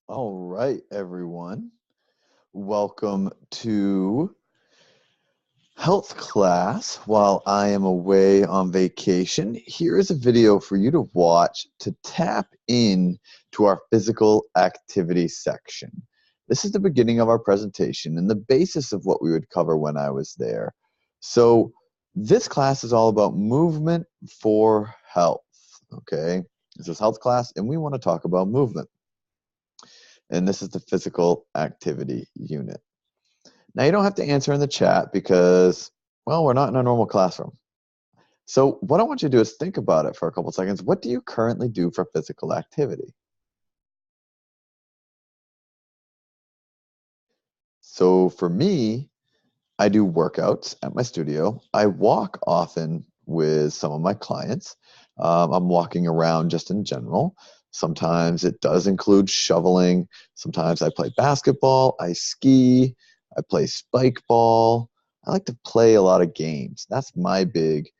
All right, everyone. Welcome to health class while I am away on vacation. Here is a video for you to watch to tap in to our physical activity section. This is the beginning of our presentation and the basis of what we would cover when I was there. So this class is all about movement for health, okay? This is health class and we want to talk about movement. And this is the physical activity unit. Now, you don't have to answer in the chat because, well, we're not in a normal classroom. So what I want you to do is think about it for a couple seconds. What do you currently do for physical activity? So for me, I do workouts at my studio. I walk often with some of my clients. I'm walking around just in general. Sometimes it does include shoveling. Sometimes I play basketball, I ski, I play spike ball. I like to play a lot of games. That's my big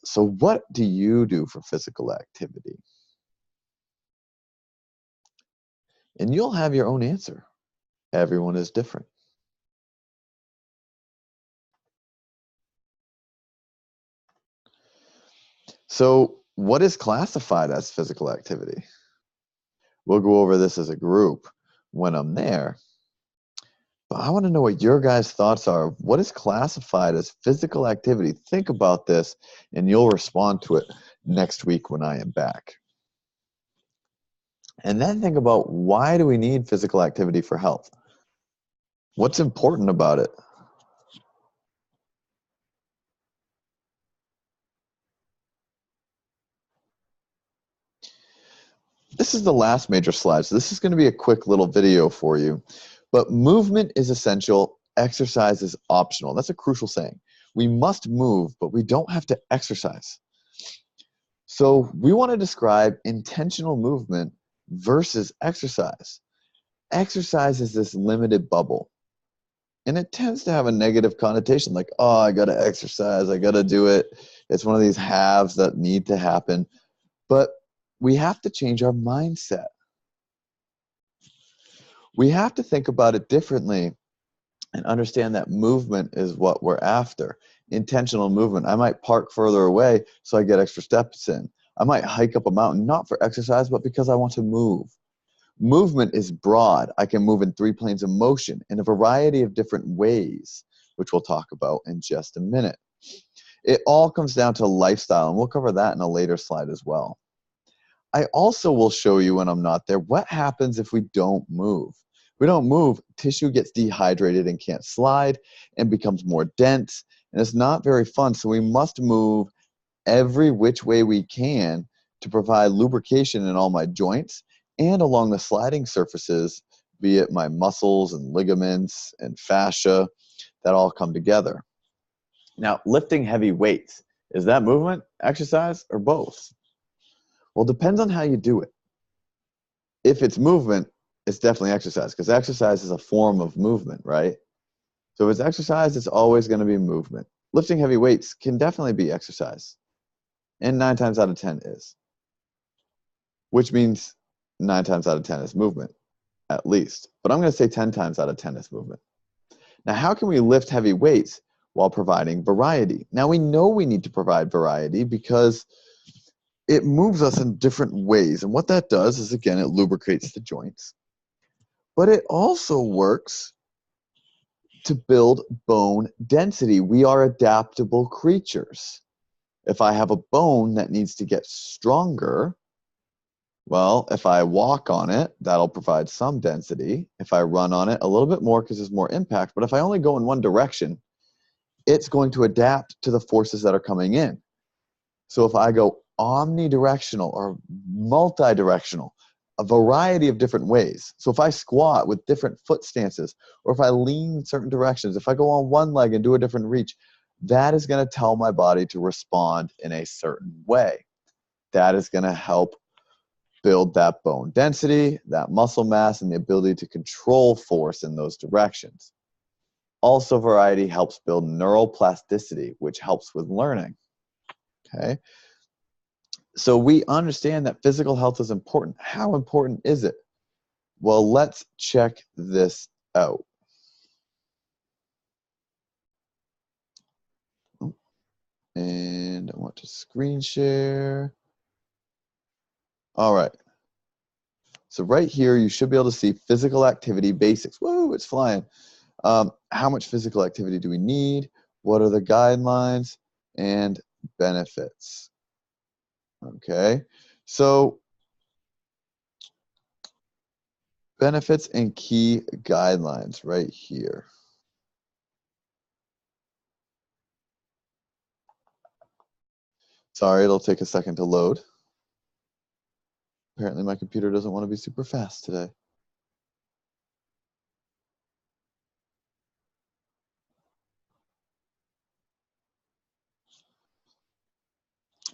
So what do you do for physical activity? And you'll have your own answer. Everyone is different. So what is classified as physical activity? We'll go over this as a group when I'm there. But I want to know what your guys' thoughts are. What is classified as physical activity? Think about this and you'll respond to it next week when I am back. And then think about, why do we need physical activity for health? What's important about it? This is the last major slide, so this is going to be a quick little video for you. But movement is essential, exercise is optional. That's a crucial saying. We must move, but we don't have to exercise. So we want to describe intentional movement versus exercise. Exercise is this limited bubble, and it tends to have a negative connotation, like, oh, I got to exercise, I got to do it. It's one of these haves that need to happen. But we have to change our mindset. We have to think about it differently and understand that movement is what we're after. Intentional movement. I might park further away so I get extra steps in. I might hike up a mountain, not for exercise, but because I want to move. Movement is broad. I can move in 3 planes of motion in a variety of different ways, which we'll talk about in just a minute. It all comes down to lifestyle, and we'll cover that in a later slide as well. I also will show you, when I'm not there, what happens if we don't move. If we don't move, tissue gets dehydrated and can't slide and becomes more dense, and it's not very fun. So we must move every which way we can to provide lubrication in all my joints and along the sliding surfaces, be it my muscles and ligaments and fascia, that all come together. Now, lifting heavy weights, is that movement, exercise, or both? Well, it depends on how you do it. If it's movement, it's definitely exercise, because exercise is a form of movement, right? So if it's exercise, it's always going to be movement. Lifting heavy weights can definitely be exercise, and 9 times out of 10 is, which means 9 times out of 10 is movement, at least. But I'm going to say 10 times out of 10 is movement. Now, how can we lift heavy weights while providing variety? Now, we know we need to provide variety because it moves us in different ways. And what that does is, again, it lubricates the joints. But it also works to build bone density. We are adaptable creatures. If I have a bone that needs to get stronger, well, if I walk on it, that'll provide some density. If I run on it, a little bit more because there's more impact. But if I only go in one direction, it's going to adapt to the forces that are coming in. So if I go omnidirectional or multi-directional, a variety of different ways. So if I squat with different foot stances, or if I lean certain directions, if I go on one leg and do a different reach, that is going to tell my body to respond in a certain way. That is going to help build that bone density, that muscle mass, and the ability to control force in those directions. Also, variety helps build neuroplasticity, which helps with learning. Okay? So we understand that physical health is important. How important is it? Well, let's check this out. And I want to screen share. All right. So right here, you should be able to see physical activity basics. Whoa, it's flying. How much physical activity do we need? What are the guidelines and benefits? Okay, so benefits and key guidelines right here. Sorry, it'll take a second to load. Apparently my computer doesn't want to be super fast today.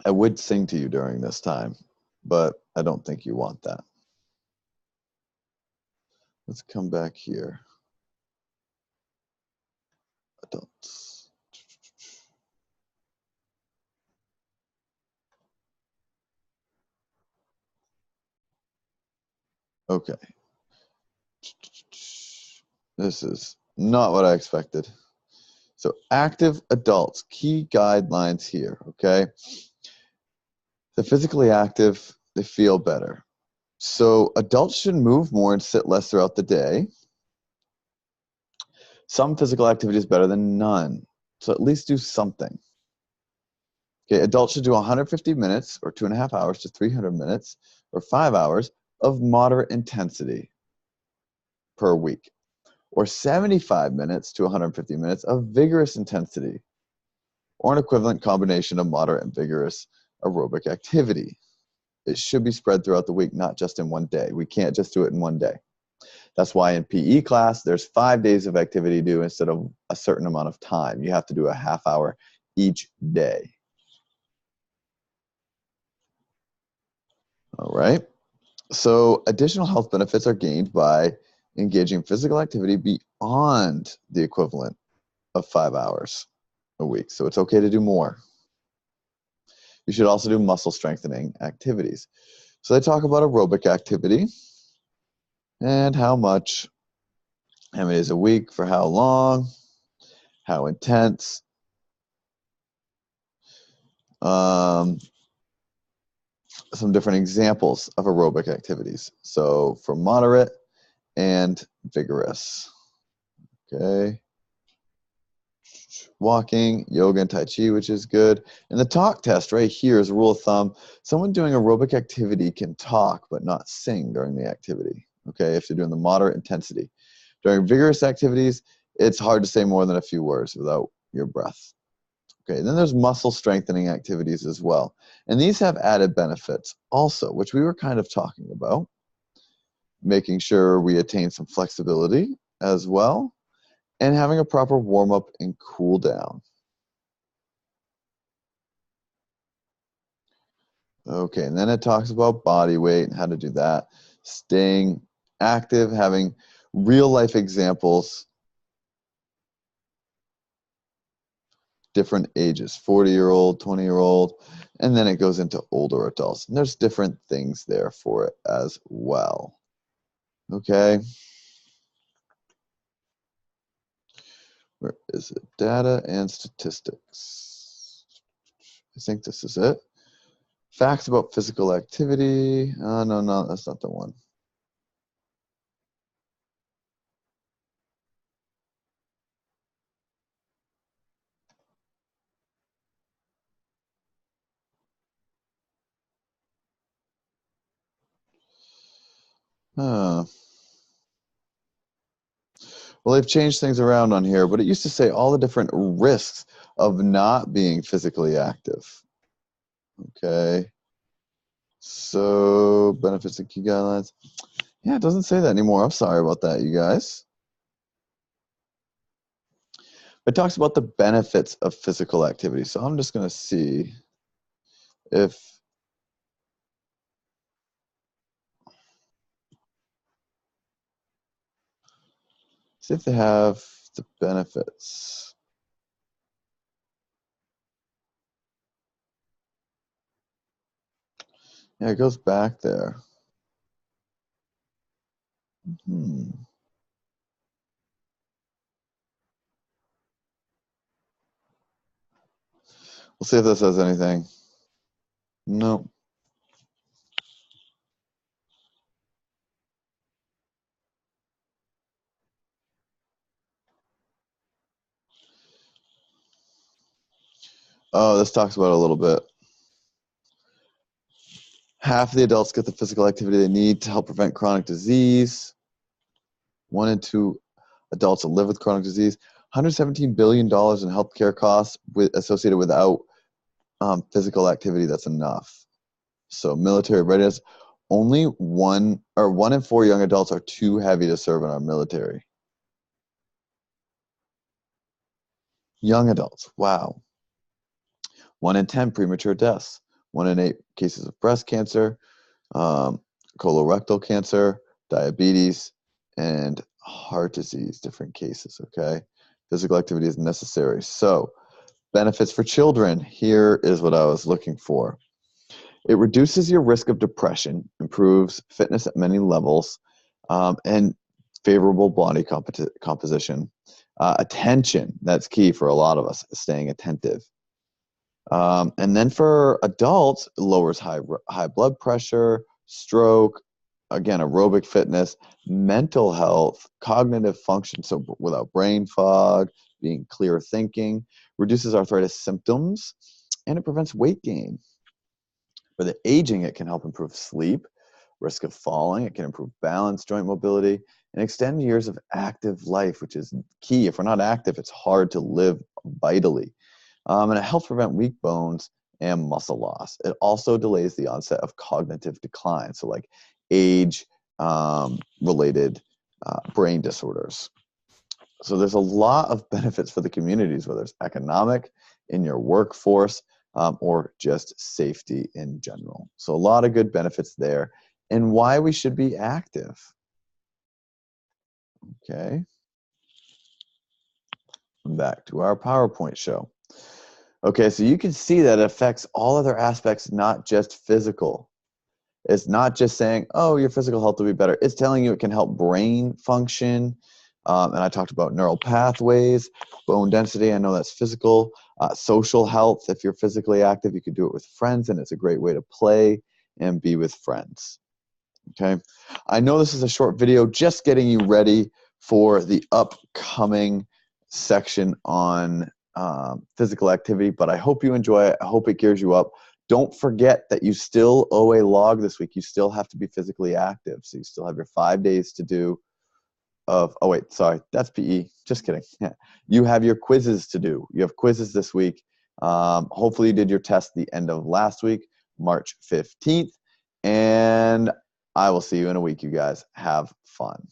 I would sing to you during this time, but I don't think you want that. Let's come back here. Adults. Okay. This is not what I expected. So active adults, key guidelines here, okay? The physically active, they feel better. So adults should move more and sit less throughout the day. Some physical activity is better than none. So at least do something. Okay, adults should do 150 minutes or 2.5 hours to 300 minutes or 5 hours of moderate intensity per week, or 75 minutes to 150 minutes of vigorous intensity, or an equivalent combination of moderate and vigorous aerobic activity. It should be spread throughout the week, not just in one day. We can't just do it in one day. That's why in PE class, there's 5 days of activity due instead of a certain amount of time. You have to do a half hour each day. All right. So additional health benefits are gained by engaging in physical activity beyond the equivalent of 5 hours a week. So it's okay to do more. You should also do muscle strengthening activities. So they talk about aerobic activity and how much, how many days a week, for how long, how intense. Some different examples of aerobic activities. So for moderate and vigorous. Okay. Walking, yoga, and Tai Chi, which is good. And the talk test right here is a rule of thumb. Someone doing aerobic activity can talk but not sing during the activity. Okay, if you're doing the moderate intensity. During vigorous activities, it's hard to say more than a few words without your breath. Okay, then there's muscle strengthening activities as well. And these have added benefits also, which we were kind of talking about. Making sure we attain some flexibility as well, and having a proper warm-up and cool down. Okay, and then it talks about body weight and how to do that. Staying active, having real-life examples, different ages, 40-year-old, 20-year-old, and then it goes into older adults. And there's different things there for it as well. Okay. Where is it? Data and statistics. I think this is it. Facts about physical activity. No, that's not the one. Huh. Well, they've changed things around on here, but it used to say all the different risks of not being physically active. Okay. So, benefits and key guidelines. Yeah, it doesn't say that anymore. I'm sorry about that, you guys. It talks about the benefits of physical activity. So I'm just going to see if they have the benefits. Yeah, it goes back there. We'll see if this says anything. No. Oh, this talks about it a little bit. Half of the adults get the physical activity they need to help prevent chronic disease. 1 in 2 adults that live with chronic disease. $117 billion in healthcare costs associated without physical activity. That's enough. So military readiness. Only 1 in 4 young adults are too heavy to serve in our military. Young adults, wow. 1 in 10 premature deaths. 1 in 8 cases of breast cancer, colorectal cancer, diabetes, and heart disease, different cases, okay? Physical activity is necessary. So, benefits for children, here is what I was looking for. It reduces your risk of depression, improves fitness at many levels, and favorable body composition. Attention, that's key for a lot of us, staying attentive. And then for adults, it lowers high blood pressure, stroke, again, aerobic fitness, mental health, cognitive function, so without brain fog, being clear thinking, reduces arthritis symptoms, and it prevents weight gain. For the aging, it can help improve sleep, risk of falling, it can improve balance, joint mobility, and extend years of active life, which is key. If we're not active, it's hard to live vitally. And it helps prevent weak bones and muscle loss. It also delays the onset of cognitive decline, so like age related brain disorders. So there's a lot of benefits for the communities, whether it's economic, in your workforce, or just safety in general. So a lot of good benefits there, and why we should be active. Okay. Back to our PowerPoint show. Okay, so you can see that it affects all other aspects, not just physical. It's not just saying, oh, your physical health will be better. It's telling you it can help brain function. And I talked about neural pathways, bone density. I know that's physical. Social health. If you're physically active, you can do it with friends, and it's a great way to play and be with friends. Okay. I know this is a short video, just getting you ready for the upcoming section on physical activity, but I hope you enjoy it. I hope it gears you up. Don't forget that you still owe a log this week. You still have to be physically active. So you still have your 5 days to do of, oh wait, sorry, that's PE. Just kidding. You have your quizzes to do. You have quizzes this week. Hopefully you did your test the end of last week, March 15th. And I will see you in a week, you guys. Have fun.